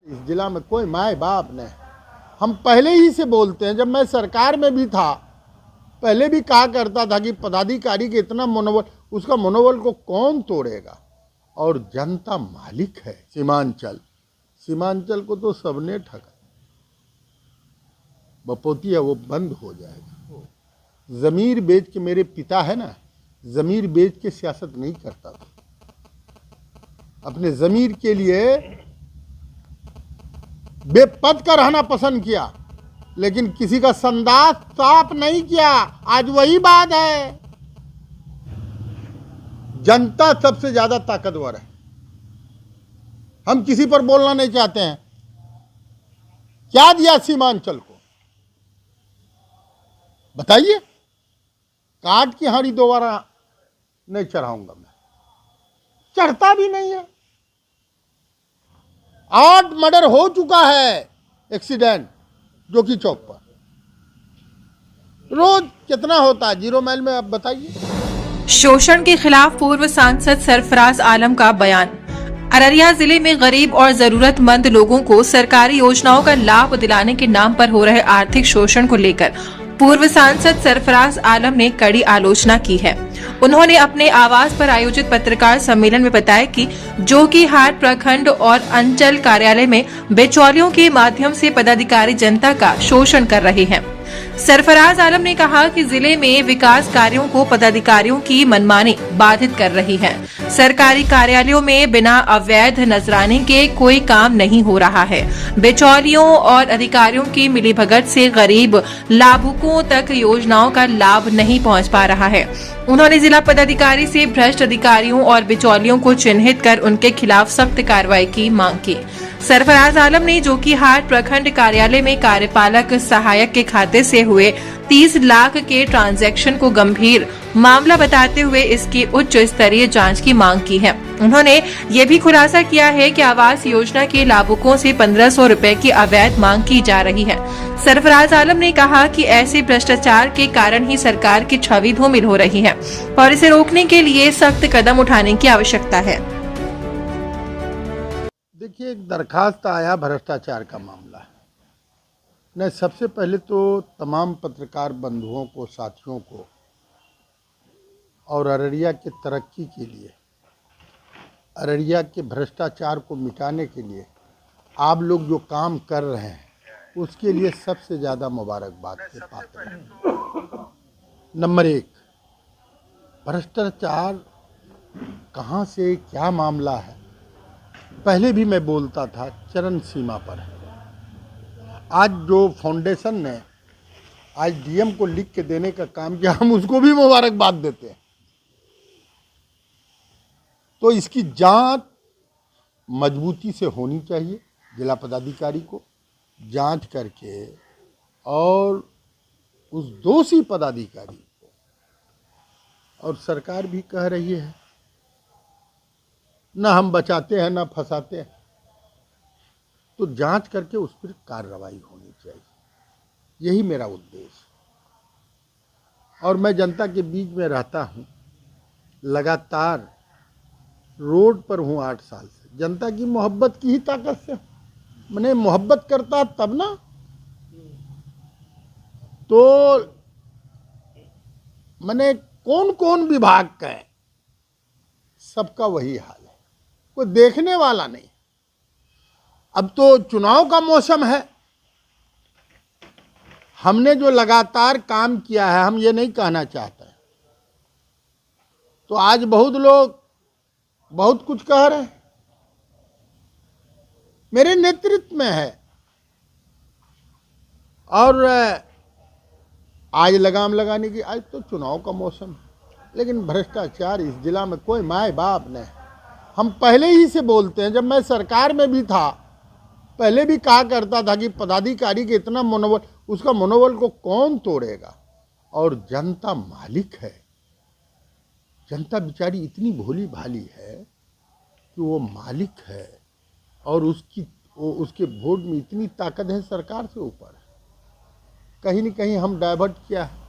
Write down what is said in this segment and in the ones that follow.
इस जिला में कोई माए बाप नहीं। हम पहले ही से बोलते हैं, जब मैं सरकार में भी था पहले भी कहा करता था कि पदाधिकारी के इतना मनोबल, उसका मनोबल को कौन तोड़ेगा। और जनता मालिक है। सीमांचल को तो सबने ठगा। बपोती है वो बंद हो जाएगा। ज़मीर बेच के, मेरे पिता है ना, ज़मीर बेच के सियासत नहीं करता था। अपने ज़मीर के लिए बेपद का रहना पसंद किया, लेकिन किसी का संदास साफ नहीं किया। आज वही बात है। जनता सबसे ज्यादा ताकतवर है। हम किसी पर बोलना नहीं चाहते हैं। क्या दिया सीमांचल को बताइए। काट की हांडी दोबारा नहीं चढ़ाऊंगा मैं, चढ़ता भी नहीं है। 8 मर्डर हो चुका है, एक्सीडेंट जो कि चौक पर। रोज कितना होता है 0 माइल में, आप बताइए। शोषण के खिलाफ पूर्व सांसद सरफराज आलम का बयान। अररिया जिले में गरीब और जरूरतमंद लोगों को सरकारी योजनाओं का लाभ दिलाने के नाम पर हो रहे आर्थिक शोषण को लेकर पूर्व सांसद सरफराज आलम ने कड़ी आलोचना की है। उन्होंने अपने आवास पर आयोजित पत्रकार सम्मेलन में बताया कि जोकीहाट प्रखंड और अंचल कार्यालय में बिचौलियों के माध्यम से पदाधिकारी जनता का शोषण कर रहे हैं। सरफराज आलम ने कहा कि जिले में विकास कार्यों को पदाधिकारियों की मनमानी बाधित कर रही है। सरकारी कार्यालयों में बिना अवैध नजराने के कोई काम नहीं हो रहा है। बिचौलियों और अधिकारियों की मिलीभगत से गरीब लाभुकों तक योजनाओं का लाभ नहीं पहुंच पा रहा है। उन्होंने जिला पदाधिकारी से भ्रष्ट अधिकारियों और बिचौलियों को चिन्हित कर उनके खिलाफ सख्त कार्रवाई की मांग की। सरफराज आलम ने जोकीहाट प्रखंड कार्यालय में कार्यपालक सहायक के खाते से हुए 30 लाख के ट्रांजैक्शन को गंभीर मामला बताते हुए इसकी उच्च स्तरीय जांच की मांग की है। उन्होंने ये भी खुलासा किया है कि आवास योजना के लाभुकों से 1500 रुपए की अवैध मांग की जा रही है। सरफराज आलम ने कहा कि ऐसे भ्रष्टाचार के कारण ही सरकार की छवि धूमिल हो रही है और इसे रोकने के लिए सख्त कदम उठाने की आवश्यकता है। देखिए, एक दरखास्त आया भ्रष्टाचार का मामला है। मैं सबसे पहले तो तमाम पत्रकार बंधुओं को, साथियों को और अररिया के तरक्की के लिए, अररिया के भ्रष्टाचार को मिटाने के लिए आप लोग जो काम कर रहे हैं उसके लिए सबसे ज़्यादा मुबारकबाद के पात्र हैं। नंबर 1, भ्रष्टाचार कहाँ से, क्या मामला है, पहले भी मैं बोलता था, चरम सीमा पर है। आज जो फाउंडेशन ने आज डीएम को लिख के देने का काम किया, हम उसको भी मुबारकबाद देते हैं। तो इसकी जांच मजबूती से होनी चाहिए। जिला पदाधिकारी को जांच करके और उस दोषी पदाधिकारी को, और सरकार भी कह रही है ना हम बचाते हैं ना फंसाते हैं, तो जांच करके उस पर कार्रवाई होनी चाहिए। यही मेरा उद्देश्य। और मैं जनता के बीच में रहता हूँ, लगातार रोड पर हूँ 8 साल से। जनता की मोहब्बत की ही ताकत से, मैंने मोहब्बत करता तब ना, तो मैंने कौन कौन विभाग का है, सबका वही हाल है, कोई देखने वाला नहीं। अब तो चुनाव का मौसम है। हमने जो लगातार काम किया है, हम ये नहीं कहना चाहते, तो आज बहुत लोग बहुत कुछ कह रहे हैं, मेरे नेतृत्व में है। और आज लगाम लगाने की, आज तो चुनाव का मौसम है, लेकिन भ्रष्टाचार इस जिला में कोई माए बाप नहीं। हम पहले ही से बोलते हैं, जब मैं सरकार में भी था पहले भी कहा करता था कि पदाधिकारी के इतना मनोबल, उसका मनोबल को कौन तोड़ेगा। और जनता मालिक है। जनता बेचारी इतनी भोली भाली है कि वो मालिक है, और उसके वोट में इतनी ताकत है, सरकार से ऊपर है। कहीं न कहीं हम डाइवर्ट किया है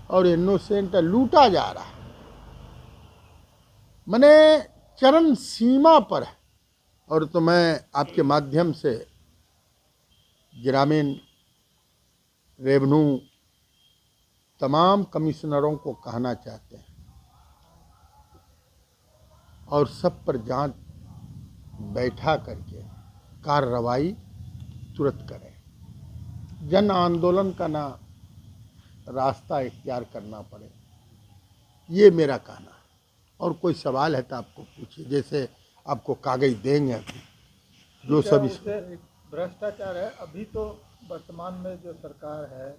और इनोसेंट लूटा जा रहा है। मैंने चरम सीमा पर है। और तो मैं आपके माध्यम से ग्रामीण रेवेन्यू तमाम कमिश्नरों को कहना चाहते हैं और सब पर जांच बैठा करके कार्रवाई तुरंत करें। जन आंदोलन का ना रास्ता इख्तियार करना पड़े, ये मेरा कहना है। और कोई सवाल है तो आपको पूछिए, जैसे आपको कागज देंगे अभी जो सभी। भ्रष्टाचार है अभी तो वर्तमान में जो सरकार है,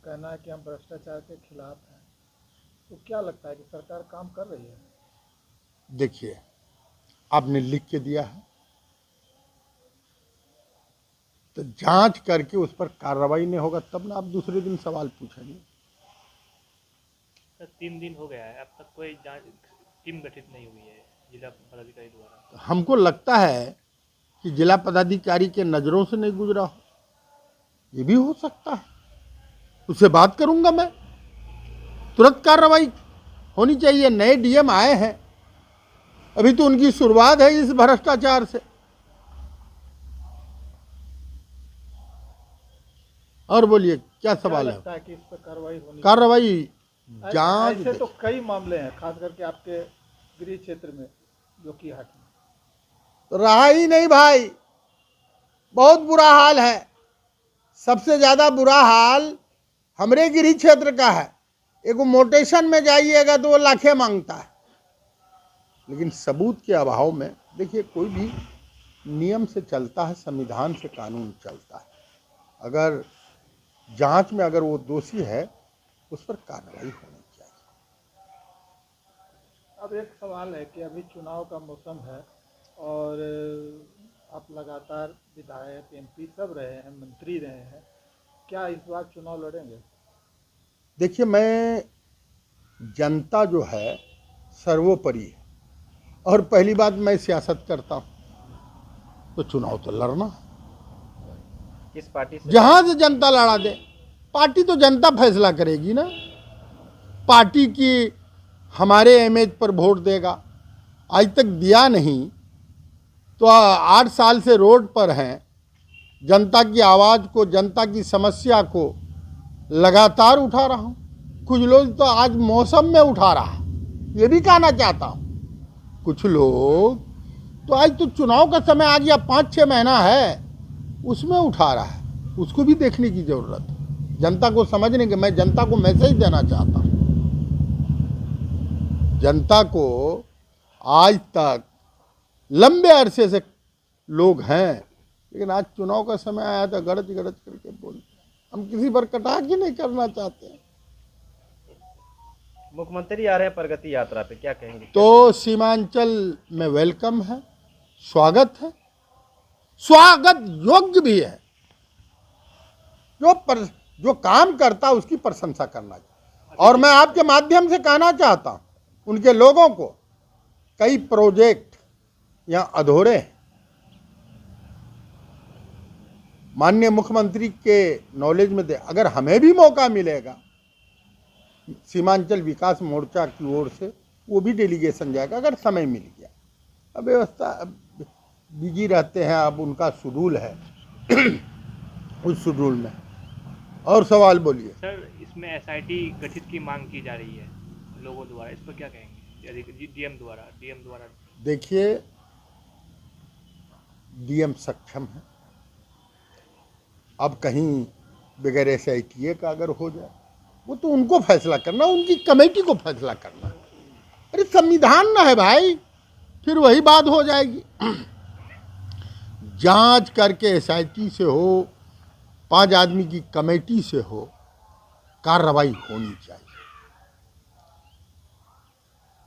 कहना है कि हम भ्रष्टाचार के खिलाफ हैं, तो क्या लगता है कि सरकार काम कर रही है? देखिए, आपने लिख के दिया है तो जांच करके उस पर कार्रवाई नहीं होगा तब ना आप दूसरे दिन सवाल पूछेंगे। सर 3 दिन हो गया है, अब तक कोई जांच टीम गठित नहीं हुई है जिला पदाधिकारी द्वारा। हमको लगता है कि जिला पदाधिकारी के नज़रों से नहीं गुजरा हो, ये भी हो सकता है। उससे बात करूंगा मैं, तुरंत कार्रवाई होनी चाहिए। नए डीएम आए हैं, अभी तो उनकी शुरुआत है इस भ्रष्टाचार से। और बोलिए क्या सवाल है? लगता है कि इस पर कार्रवाई होनी कार्रवाई चाहिए? जांच ऐसे तो कई मामले हैं, खास करके आपके गृह क्षेत्र में जोकीहाट में। तो रहा ही नहीं भाई, बहुत बुरा हाल है। सबसे ज़्यादा बुरा हाल हमरे गृह क्षेत्र का है। एक मोटेशन में जाइएगा तो वो लाखें मांगता है, लेकिन सबूत के अभाव में देखिए कोई भी नियम से चलता है, संविधान से कानून चलता है। अगर जांच में अगर वो दोषी है उस पर कार्रवाई होनी चाहिए। अब एक सवाल है कि अभी चुनाव का मौसम है और आप लगातार विधायक एमपी सब रहे हैं, मंत्री रहे हैं, क्या इस बार चुनाव लड़ेंगे? देखिए, मैं जनता जो है सर्वोपरि है और पहली बात मैं सियासत करता हूँ तो चुनाव तो लड़ना है। किस पार्टी से? जहां से जनता लड़ा दे, पार्टी तो जनता फैसला करेगी ना। पार्टी की हमारे इमेज पर वोट देगा, आज तक दिया नहीं तो 8 साल से रोड पर हैं, जनता की आवाज़ को, जनता की समस्या को लगातार उठा रहा हूँ। कुछ लोग तो आज मौसम में उठा रहा है, ये भी कहना चाहता हूँ। कुछ लोग तो आज तो चुनाव का समय आ गया, 5-6 महीना है, उसमें उठा रहा है। उसको भी देखने की जरूरत है, जनता को समझने के। मैं जनता को मैसेज देना चाहता हूँ। जनता को आज तक लंबे अरसे से लोग हैं, लेकिन आज चुनाव का समय आया तो गड़च गड़च करके बोलते हैं। हम किसी पर कटाक्ष ही नहीं करना चाहते। मुख्यमंत्री आ रहे हैं प्रगति यात्रा पे, क्या कहेंगे? तो सीमांचल में वेलकम है, स्वागत है, स्वागत योग्य भी है। जो काम करता उसकी प्रशंसा करना चाहिए। और मैं आपके माध्यम से कहना चाहता हूं उनके लोगों को, कई प्रोजेक्ट यहाँ अधूरे हैं। माननीय मुख्यमंत्री के नॉलेज में दे, अगर हमें भी मौका मिलेगा, सीमांचल विकास मोर्चा की ओर से वो भी डेलीगेशन जाएगा अगर समय मिल गया। अब व्यवस्था बिजी रहते हैं, अब उनका शेड्यूल है उस शेड्यूल में। और सवाल बोलिए। सर, इसमें एसआईटी गठित की मांग की जा रही है लोगों द्वारा, इस पर क्या कहेंगे? डीएम द्वारा देखिए, डीएम सक्षम है। अब कहीं बगैर एसआईटी का अगर हो जाए, वो तो उनको फैसला करना, उनकी कमेटी को फैसला करना। अरे संविधान ना है भाई, फिर वही बात हो जाएगी। जांच करके एसआईटी से हो, 5 आदमी की कमेटी से हो, कार्रवाई होनी चाहिए,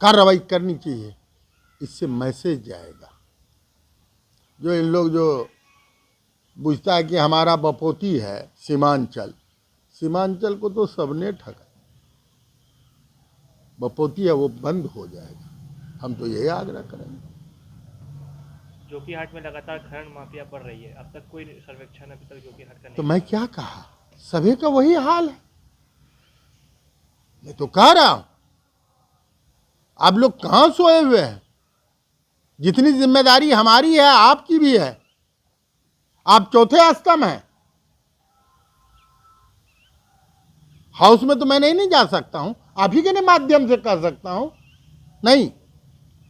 कार्रवाई करनी चाहिए। इससे मैसेज जाएगा। जो इन लोग जो बुझता है कि हमारा बपोती है सीमांचल, सीमांचल को तो सबने ठगा। बपोती है वो बंद हो जाएगा, हम तो यही आग्रह करेंगे। जोकीहाट में लगातार खनन माफिया बढ़ रही है, अब तक कोई सर्वेक्षण अभी तक जोकीहाट का नहीं। तो मैं क्या कहा, सभी का वही हाल है। मैं तो कह रहा हूं, आप लोग कहां सोए हुए हैं? जितनी जिम्मेदारी हमारी है आपकी भी है। आप चौथे स्तंभ हैं। हाउस में तो मैं नहीं जा सकता हूं, आप ही के माध्यम से कर सकता हूं। नहीं,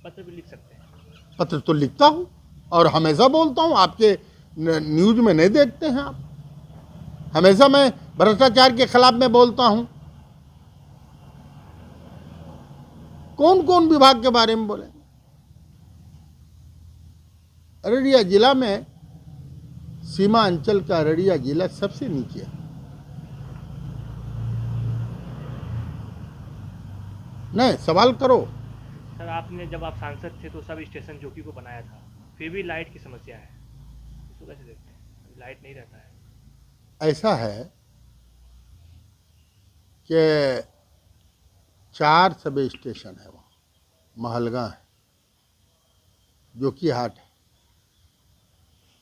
पत्र भी लिख सकते हैं। पत्र तो लिखता हूं और हमेशा बोलता हूं। आपके न्यूज में नहीं देखते हैं आप। हमेशा मैं भ्रष्टाचार के खिलाफ में बोलता हूं। कौन कौन विभाग के बारे में बोले? अररिया जिला में, सीमा अंचल का अररिया जिला सबसे नीचे है। नहीं, सवाल करो। सर, आपने जब आप सांसद थे तो सब स्टेशन जोकी को बनाया था, फिर भी लाइट की समस्या है, इसको कैसे देखते हैं? लाइट नहीं रहता है। ऐसा है कि 4 सब स्टेशन है वहाँ। महलगांव है, जोकीहाट है,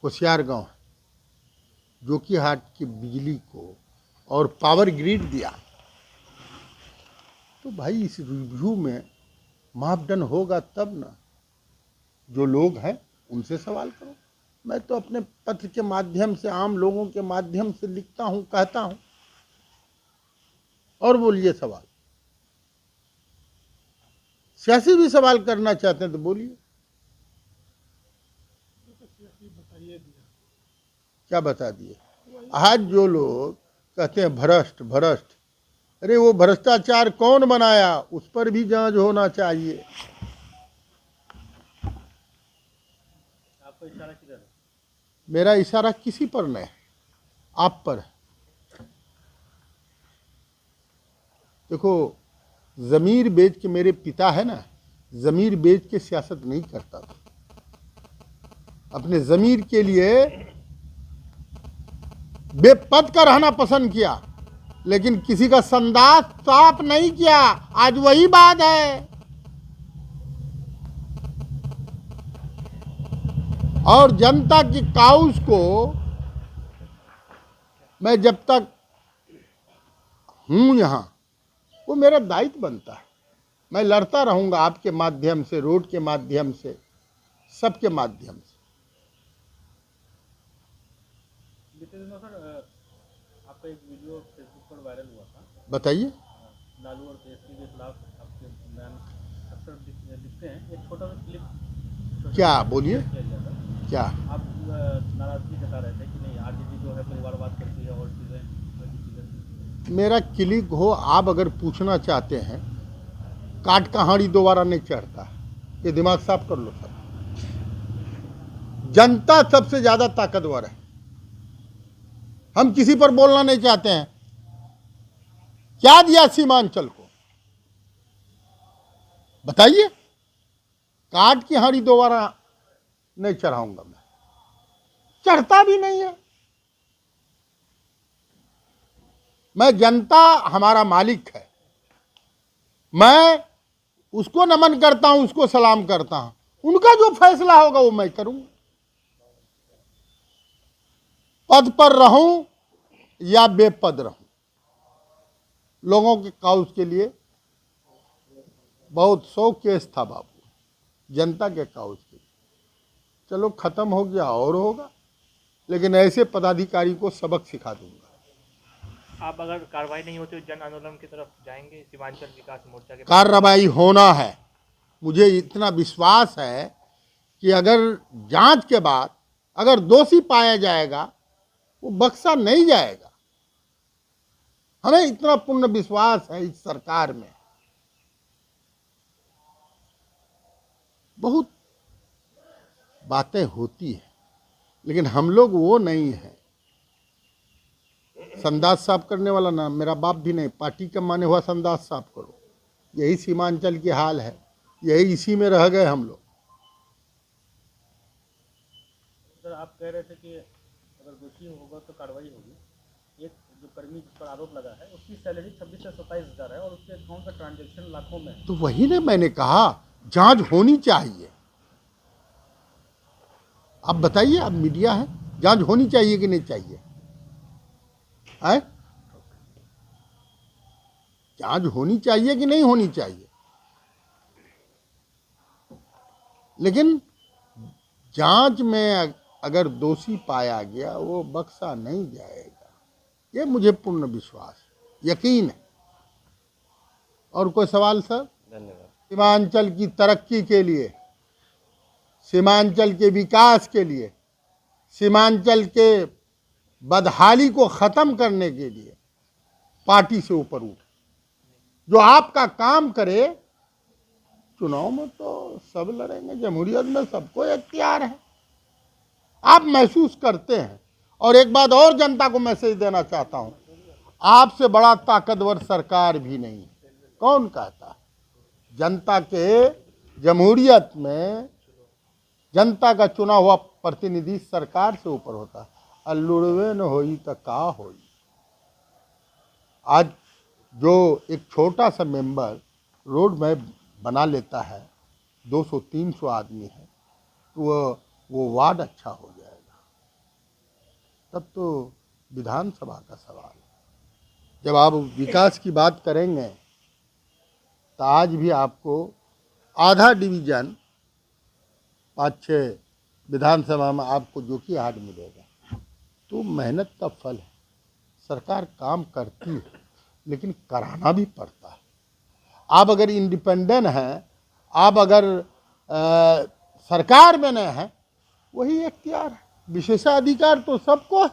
कुसियार गांव है। जोकीहाट की बिजली को और पावर ग्रिड दिया। तो भाई इस रिव्यू में मापदंड होगा तब ना। जो लोग हैं उनसे सवाल करो। मैं तो अपने पत्र के माध्यम से, आम लोगों के माध्यम से लिखता हूं, कहता हूं। और बोलिए सवाल। सियासी भी सवाल करना चाहते हैं तो बोलिए। क्या बता दिए? आज जो लोग कहते हैं भ्रष्ट भ्रष्ट, अरे वो भ्रष्टाचार कौन बनाया, उस पर भी जांच होना चाहिए। आपको इशारा किधर है? मेरा इशारा किसी पर नहीं, आप पर है। देखो, जमीर बेच के, मेरे पिता है ना, जमीर बेच के सियासत नहीं करता था। अपने जमीर के लिए बेपद का रहना पसंद किया, लेकिन किसी का संदास साफ नहीं किया। आज वही बात है। और जनता की काउस को मैं जब तक हूं यहां, वो मेरा दायित्व बनता है। मैं लड़ता रहूंगा आपके माध्यम से, रोड के माध्यम से, सबके माध्यम से। बीते दिनों सर आपका एक वीडियो फेसबुक पर वायरल हुआ था। बताइए। लालू और केसरी के खिलाफ आपके बयान अक्सर दिखते हैं। एक छोटा सा क्लिप क्या बोलिए? किया गया था। क्या? आप नाराजगी जता रहे थे कि नहीं, आरजेडी जो है परिवारवाद करती है और चीज़ें। मेरा क्लिक हो, आप अगर पूछना चाहते हैं, काट कहाड़ी दोबारा नहीं चढ़ता। ये दिमाग साफ कर लो सब। जनता सबसे ज्यादा ताकतवर है। हम किसी पर बोलना नहीं चाहते हैं। क्या दिया सीमांचल को, बताइए। काट की हाड़ी दोबारा नहीं चढ़ाऊंगा मैं, चढ़ता भी नहीं है। मैं, जनता हमारा मालिक है। मैं उसको नमन करता हूं, उसको सलाम करता हूं। उनका जो फैसला होगा वो मैं करूंगा। पद पर रहूं या बेपद रहूं, लोगों के काउस के लिए बहुत 100 केस था बाबू, जनता के काउस के लिए। चलो खत्म हो गया और होगा, लेकिन ऐसे पदाधिकारी को सबक सिखा दूंगा। आप अगर कार्रवाई नहीं होती तो जन आंदोलन की तरफ जाएंगे? सीमांचल विकास मोर्चा के कार्रवाई होना है। मुझे इतना विश्वास है कि अगर जांच के बाद अगर दोषी पाया जाएगा, वो बख्शा नहीं जाएगा। हमें इतना पूर्ण विश्वास है इस सरकार में। बहुत बातें होती हैं, लेकिन हम लोग वो नहीं है। संदास साफ करने वाला ना मेरा बाप भी नहीं। पार्टी का माने हुआ संदास साफ करो। यही सीमांचल की हाल है। यही इसी में रह गए हम लोग। सर आप कह रहे थे कि अगर दोषी होगा तो कार्रवाई होगी। एक जो कर्मी जिस पर आरोप लगा है उसकी सैलरी 26 से 27 हज़ार है और उसके अकाउंट का ट्रांजैक्शन लाखों में है। तो वही ना मैंने कहा, जांच होनी चाहिए। आप बताइए, आप मीडिया है, जांच होनी चाहिए कि नहीं चाहिए? है? जांच होनी चाहिए कि नहीं होनी चाहिए? लेकिन जांच में अगर दोषी पाया गया वो बख्शा नहीं जाएगा, ये मुझे पूर्ण विश्वास यकीन है। और कोई सवाल सर? धन्यवाद। सीमांचल की तरक्की के लिए, सीमांचल के विकास के लिए, सीमांचल के बदहाली को ख़त्म करने के लिए पार्टी से ऊपर उठे, जो आपका काम करे। चुनाव में तो सब लड़ेंगे, जमहूरियत में सबको इख्तियार है, आप महसूस करते हैं। और एक बात और जनता को मैसेज देना चाहता हूं, आपसे बड़ा ताकतवर सरकार भी नहीं है। कौन कहता है? जनता के जमहूरियत में जनता का चुना हुआ प्रतिनिधि सरकार से ऊपर होता है। अल्लुड़वे न होई तो का होई। आज जो एक छोटा सा मेंबर रोड मैप बना लेता है, 200-300 आदमी है, तो वो वार्ड अच्छा हो जाएगा। तब तो विधानसभा का सवाल है। जब आप विकास की बात करेंगे तो आज भी आपको आधा डिवीजन 5-6 विधानसभा में आपको जो कि हार्ड मिलेगा, तो मेहनत का फल है। सरकार काम करती है, लेकिन कराना भी पड़ता है। आप अगर इंडिपेंडेंट हैं, आप अगर सरकार में नहीं हैं, वही इख्तियार है। विशेषाधिकार तो सबको है।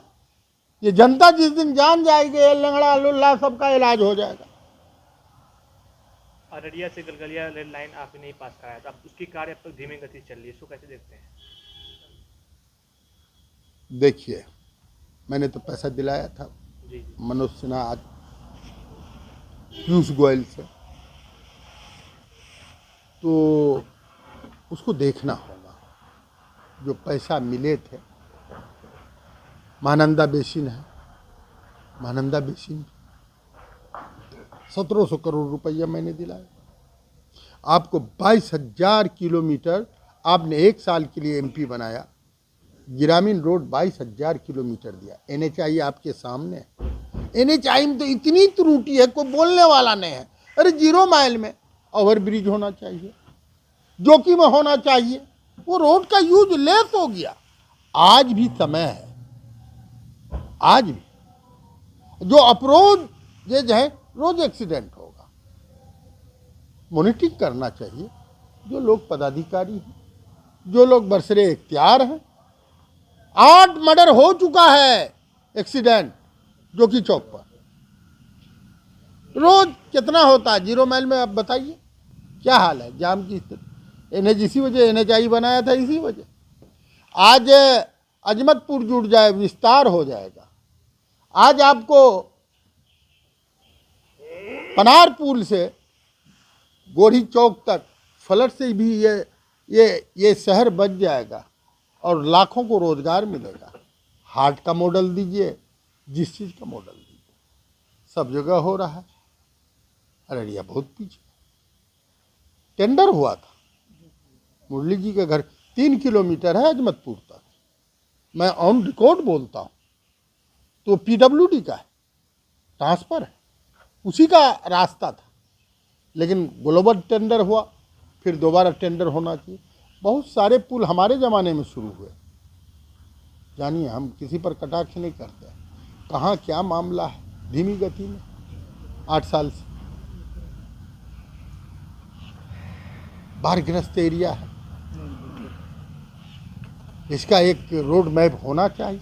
ये जनता जिस दिन जान जाएगी, ये लंगड़ा लुल्ला सबका इलाज हो जाएगा। अररिया से गलगलिया रेल लाइन आपने नहीं पास कराया था, अब उसकी कार्य अब तक धीमी गति चल रही है, इसको कैसे देखते हैं? देखिए, मैंने तो पैसा दिलाया था जी जी। मनोज सिन्हा आज पीयूष गोयल से, तो उसको देखना होगा। जो पैसा मिले थे, महानंदा बेसिन है, महानंदा बेसिन 1700 करोड़ रुपया मैंने दिलाया। आपको 22,000 किलोमीटर आपने एक साल के लिए एमपी बनाया। ग्रामीण रोड 22,000 किलोमीटर दिया। NHI आपके सामने है। NHI में तो इतनी त्रुटि है, कोई बोलने वाला नहीं है। अरे 0 माइल में ओवर ब्रिज होना चाहिए, जोकी में होना चाहिए, वो रोड का यूज लेस हो गया। आज भी समय है, आज भी जो अप्रोच है, रोज एक्सीडेंट होगा। मॉनिटरिंग करना चाहिए। जो लोग पदाधिकारी हैं, जो लोग बरसरे इख्तियार हैं, 8 मर्डर हो चुका है एक्सीडेंट जोकी चौक पर। रोज कितना होता है 0 माइल में? आप बताइए क्या हाल है जाम की स्थिति। इसी वजह NHI बनाया था, इसी वजह। आज अजमतपुर जुड़ जाए, विस्तार हो जाएगा। आज आपको पनार पुल से गोरी चौक तक फ्लड से भी ये शहर बच जाएगा और लाखों को रोजगार मिलेगा। हार्ट का मॉडल दीजिए, जिस चीज़ का मॉडल दीजिए, सब जगह हो रहा है। अररिया बहुत पीछे। टेंडर हुआ था, मुरली जी के घर 3 किलोमीटर है अजमतपुर तक। मैं ऑन रिकॉर्ड बोलता हूँ, तो PWD का है, ट्रांसफर है, उसी का रास्ता था। लेकिन ग्लोबल टेंडर हुआ, फिर दोबारा टेंडर होना चाहिए। बहुत सारे पुल हमारे ज़माने में शुरू हुए। जानिए, हम किसी पर कटाक्ष नहीं करते। कहाँ क्या मामला है, धीमी गति में 8 साल से बाढ़ग्रस्त एरिया है। इसका एक रोड मैप होना चाहिए।